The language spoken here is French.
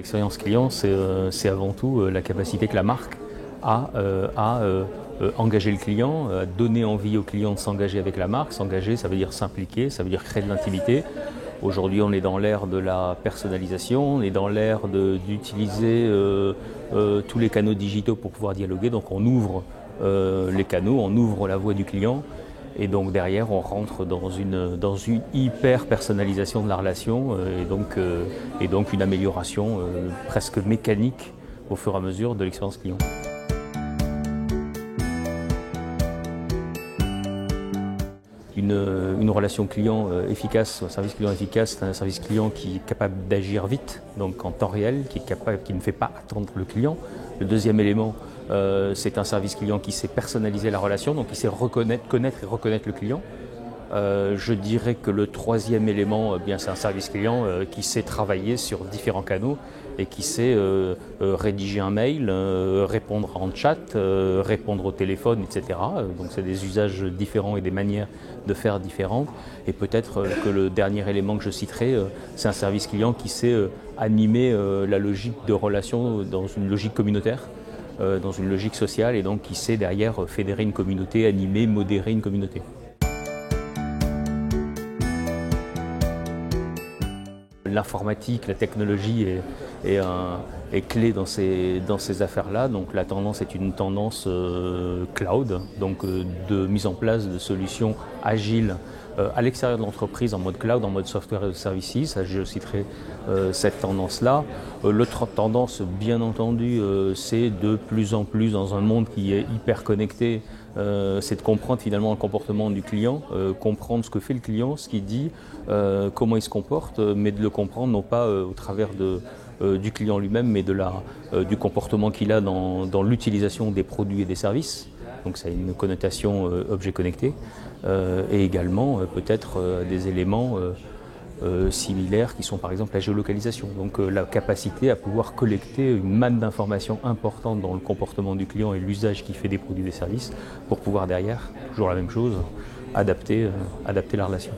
L'expérience client, c'est avant tout la capacité que la marque a à engager le client, à donner envie au client de s'engager avec la marque. S'engager, ça veut dire s'impliquer, ça veut dire créer de l'intimité. Aujourd'hui, on est dans l'ère de la personnalisation, on est dans l'ère d'utiliser tous les canaux digitaux pour pouvoir dialoguer. Donc on ouvre les canaux, on ouvre la voix du client. Et donc derrière, on rentre dans une hyper personnalisation de la relation et donc une amélioration presque mécanique au fur et à mesure de l'expérience client. Une relation client efficace, un service client efficace, c'est un service client qui est capable d'agir vite, donc en temps réel, qui ne fait pas attendre le client. Le deuxième élément, c'est un service client qui sait personnaliser la relation, donc qui sait connaître et reconnaître le client. Je dirais que le troisième élément, c'est un service client qui sait travailler sur différents canaux et qui sait rédiger un mail, répondre en chat, répondre au téléphone, etc. Donc c'est des usages différents et des manières de faire différentes. Et peut-être que le dernier élément que je citerai, c'est un service client qui sait animer la logique de relation dans une logique communautaire, dans une logique sociale, et donc qui sait derrière fédérer une communauté, animer, modérer une communauté. L'informatique, la technologie est clé dans ces affaires-là. Donc la tendance est une tendance cloud, donc de mise en place de solutions agiles à l'extérieur de l'entreprise en mode cloud, en mode software et services. Je citerai cette tendance-là. L'autre tendance, bien entendu, c'est de plus en plus dans un monde qui est hyper connecté, c'est de comprendre finalement le comportement du client, comprendre ce que fait le client, ce qu'il dit, comment il se comporte, mais de le comprendre non pas au travers du client lui-même, mais du comportement qu'il a dans l'utilisation des produits et des services. Donc ça a une connotation objet connecté, et également peut-être des éléments similaires qui sont par exemple la géolocalisation, donc la capacité à pouvoir collecter une manne d'informations importante dans le comportement du client et l'usage qu'il fait des produits et des services pour pouvoir derrière, toujours la même chose, adapter la relation.